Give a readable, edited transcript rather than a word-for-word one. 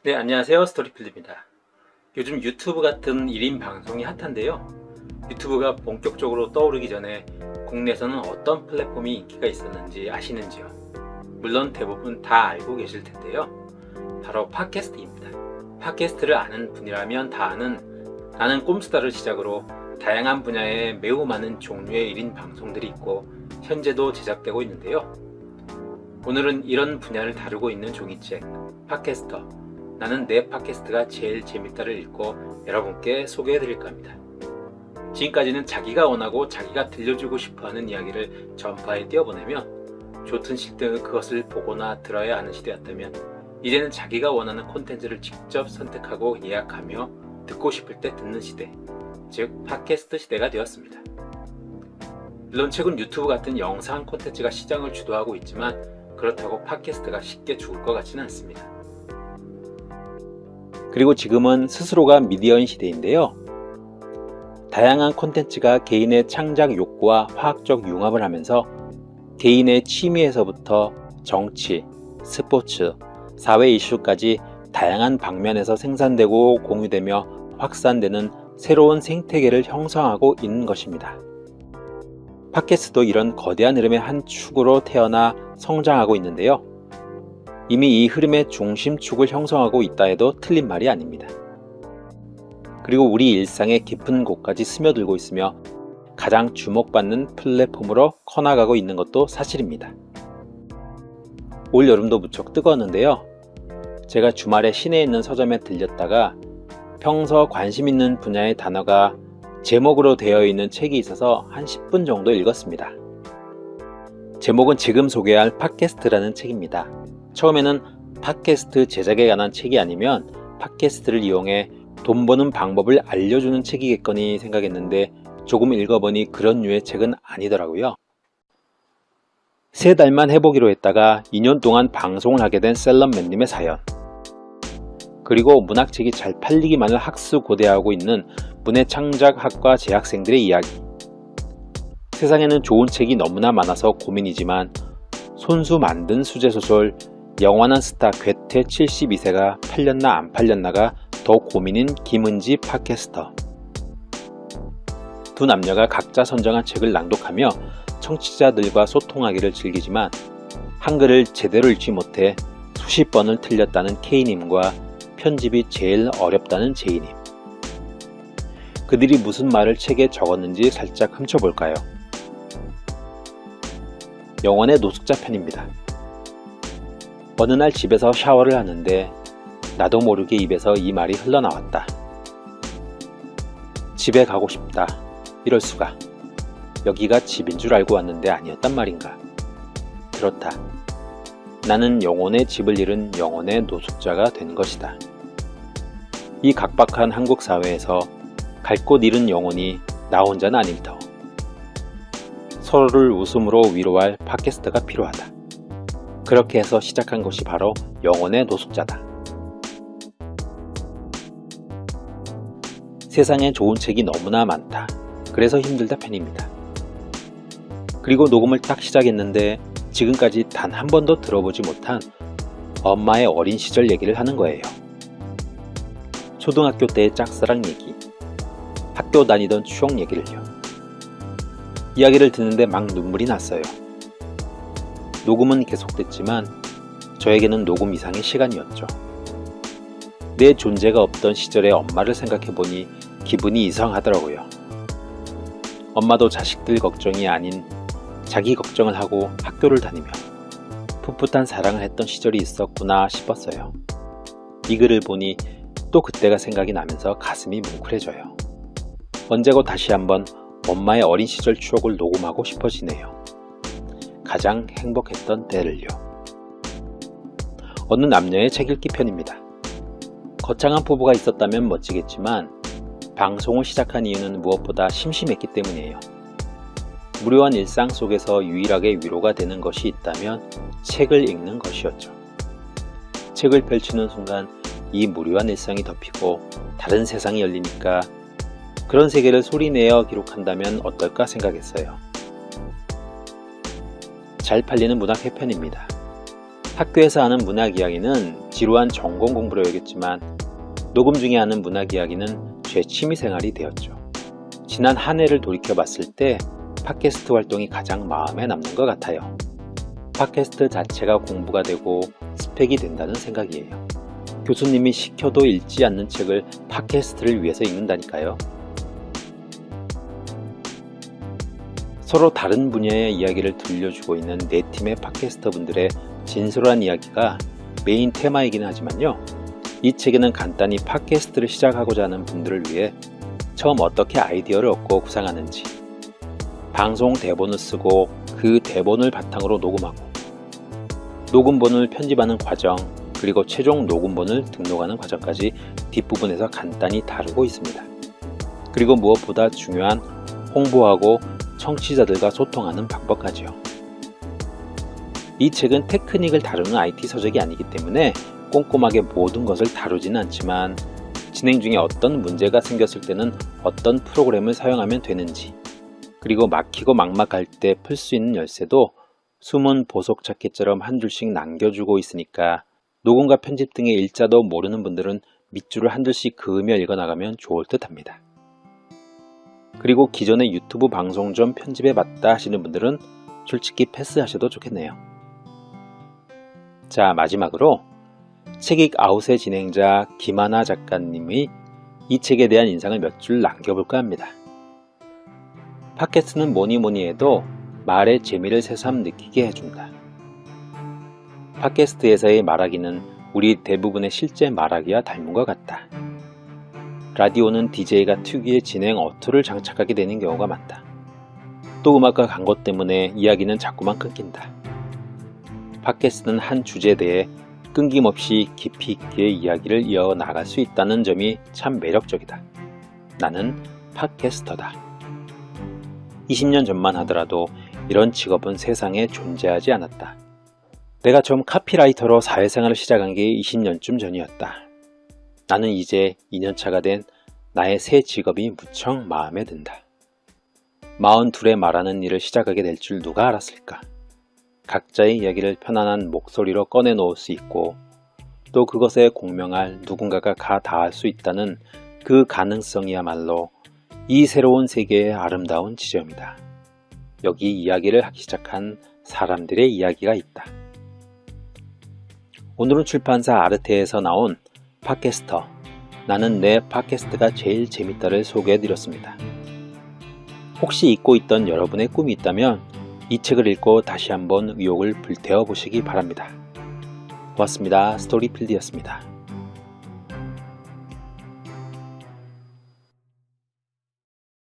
네, 안녕하세요. 스토리필드입니다. 요즘 유튜브 같은 1인 방송이 핫한데요. 유튜브가 본격적으로 떠오르기 전에 국내에서는 어떤 플랫폼이 인기가 있었는지 아시는지요? 물론 대부분 다 알고 계실 텐데요. 바로 팟캐스트입니다. 팟캐스트를 아는 분이라면 다 아는 나는 꼼수다를 시작으로 다양한 분야에 매우 많은 종류의 1인 방송들이 있고 현재도 제작되고 있는데요. 오늘은 이런 분야를 다루고 있는 종이책 팟캐스터 나는 내 팟캐스트가 제일 재밌다를 읽고 여러분께 소개해드릴까 합니다. 지금까지는 자기가 원하고 자기가 들려주고 싶어하는 이야기를 전파에 띄워보내면 좋든 싫든 그것을 보거나 들어야 하는 시대였다면 이제는 자기가 원하는 콘텐츠를 직접 선택하고 예약하며 듣고 싶을 때 듣는 시대, 즉 팟캐스트 시대가 되었습니다. 물론 최근 유튜브 같은 영상 콘텐츠가 시장을 주도하고 있지만 그렇다고 팟캐스트가 쉽게 죽을 것 같지는 않습니다. 그리고 지금은 스스로가 미디어인 시대인데요. 다양한 콘텐츠가 개인의 창작 욕구와 화학적 융합을 하면서 개인의 취미에서부터 정치, 스포츠, 사회 이슈까지 다양한 방면에서 생산되고 공유되며 확산되는 새로운 생태계를 형성하고 있는 것입니다. 팟캐스트도 이런 거대한 흐름의 한 축으로 태어나 성장하고 있는데요. 이미 이 흐름의 중심축을 형성하고 있다 해도 틀린 말이 아닙니다. 그리고 우리 일상의 깊은 곳까지 스며들고 있으며 가장 주목받는 플랫폼으로 커나가고 있는 것도 사실입니다. 올 여름도 무척 뜨거웠는데요. 제가 주말에 시내에 있는 서점에 들렸다가 평소 관심 있는 분야의 단어가 제목으로 되어 있는 책이 있어서 한 10분 정도 읽었습니다. 제목은 지금 소개할 팟캐스트라는 책입니다. 처음에는 팟캐스트 제작에 관한 책이 아니면 팟캐스트를 이용해 돈 버는 방법을 알려주는 책이겠거니 생각했는데 조금 읽어보니 그런 류의 책은 아니더라고요. 3달만 해보기로 했다가 2년 동안 방송을 하게 된 셀럽맨님의 사연, 그리고 문학책이 잘 팔리기만을 학수고대하고 있는 문해창작학과 재학생들의 이야기. 세상에는 좋은 책이 너무나 많아서 고민이지만 손수 만든 수제소설 영원한 스타 괴테 72세가 팔렸나 안 팔렸나가 더 고민인 김은지 팟캐스터. 두 남녀가 각자 선정한 책을 낭독하며 청취자들과 소통하기를 즐기지만 한글을 제대로 읽지 못해 수십 번을 틀렸다는 K님과 편집이 제일 어렵다는 J님. 그들이 무슨 말을 책에 적었는지 살짝 훔쳐볼까요? 영원의 노숙자 편입니다. 어느 날 집에서 샤워를 하는데 나도 모르게 입에서 이 말이 흘러나왔다. 집에 가고 싶다. 이럴 수가. 여기가 집인 줄 알고 왔는데 아니었단 말인가. 그렇다. 나는 영혼의 집을 잃은 영혼의 노숙자가 된 것이다. 이 각박한 한국 사회에서 갈 곳 잃은 영혼이 나 혼자는 아닐 터. 서로를 웃음으로 위로할 팟캐스트가 필요하다. 그렇게 해서 시작한 것이 바로 영혼의 노숙자다. 세상에 좋은 책이 너무나 많다. 그래서 힘들다 편입니다. 그리고 녹음을 딱 시작했는데 지금까지 단 한 번도 들어보지 못한 엄마의 어린 시절 얘기를 하는 거예요. 초등학교 때의 짝사랑 얘기, 학교 다니던 추억 얘기를요. 이야기를 듣는데 막 눈물이 났어요. 녹음은 계속됐지만 저에게는 녹음 이상의 시간이었죠. 내 존재가 없던 시절의 엄마를 생각해보니 기분이 이상하더라고요. 엄마도 자식들 걱정이 아닌 자기 걱정을 하고 학교를 다니며 풋풋한 사랑을 했던 시절이 있었구나 싶었어요. 이 글을 보니 또 그때가 생각이 나면서 가슴이 뭉클해져요. 언제고 다시 한번 엄마의 어린 시절 추억을 녹음하고 싶어지네요. 가장 행복했던 때를요. 어느 남녀의 책 읽기 편입니다. 거창한 포부가 있었다면 멋지겠지만 방송을 시작한 이유는 무엇보다 심심했기 때문이에요. 무료한 일상 속에서 유일하게 위로가 되는 것이 있다면 책을 읽는 것이었죠. 책을 펼치는 순간 이 무료한 일상이 덮이고 다른 세상이 열리니까 그런 세계를 소리내어 기록한다면 어떨까 생각했어요. 잘 팔리는 문학 해편입니다. 학교에서 하는 문학 이야기는 지루한 전공 공부로 여겼지만 녹음 중에 하는 문학 이야기는 제 취미생활이 되었죠. 지난 한 해를 돌이켜 봤을 때 팟캐스트 활동이 가장 마음에 남는 것 같아요. 팟캐스트 자체가 공부가 되고 스펙이 된다는 생각이에요. 교수님이 시켜도 읽지 않는 책을 팟캐스트를 위해서 읽는다니까요. 서로 다른 분야의 이야기를 들려주고 있는 네 팀의 팟캐스터 분들의 진솔한 이야기가 메인 테마이긴 하지만요. 이 책에는 간단히 팟캐스트를 시작하고자 하는 분들을 위해 처음 어떻게 아이디어를 얻고 구상하는지, 방송 대본을 쓰고 그 대본을 바탕으로 녹음하고, 녹음본을 편집하는 과정, 그리고 최종 녹음본을 등록하는 과정까지 뒷부분에서 간단히 다루고 있습니다. 그리고 무엇보다 중요한 홍보하고 청취자들과 소통하는 방법까지요. 이 책은 테크닉을 다루는 IT 서적이 아니기 때문에 꼼꼼하게 모든 것을 다루지는 않지만 진행 중에 어떤 문제가 생겼을 때는 어떤 프로그램을 사용하면 되는지, 그리고 막히고 막막할 때 풀 수 있는 열쇠도 숨은 보석 찾기처럼 한 줄씩 남겨주고 있으니까 녹음과 편집 등의 일자도 모르는 분들은 밑줄을 한 줄씩 그으며 읽어나가면 좋을 듯 합니다. 그리고 기존에 유튜브 방송 좀 편집해봤다 하시는 분들은 솔직히 패스하셔도 좋겠네요. 자, 마지막으로 책익 아웃의 진행자 김하나 작가님이 이 책에 대한 인상을 몇 줄 남겨볼까 합니다. 팟캐스트는 뭐니 해도 말의 재미를 새삼 느끼게 해준다. 팟캐스트에서의 말하기는 우리 대부분의 실제 말하기와 닮은 것 같다. 라디오는 DJ가 특유의 진행 어투를 장착하게 되는 경우가 많다. 또 음악과 광고 때문에 이야기는 자꾸만 끊긴다. 팟캐스트는 한 주제에 대해 끊김없이 깊이 있게 이야기를 이어나갈 수 있다는 점이 참 매력적이다. 나는 팟캐스터다. 20년 전만 하더라도 이런 직업은 세상에 존재하지 않았다. 내가 처음 카피라이터로 사회생활을 시작한 게 20년쯤 전이었다. 나는 이제 2년차가 된 나의 새 직업이 무척 마음에 든다. 42에 말하는 일을 시작하게 될 줄 누가 알았을까? 각자의 이야기를 편안한 목소리로 꺼내놓을 수 있고 또 그것에 공명할 누군가가 가 닿을 수 있다는 그 가능성이야말로 이 새로운 세계의 아름다운 지점이다. 여기 이야기를 하기 시작한 사람들의 이야기가 있다. 오늘은 출판사 아르테에서 나온 팟캐스터, 나는 내 팟캐스트가 제일 재밌다를 소개해드렸습니다. 혹시 잊고 있던 여러분의 꿈이 있다면 이 책을 읽고 다시 한번 의욕을 불태워 보시기 바랍니다. 고맙습니다. 스토리필드였습니다.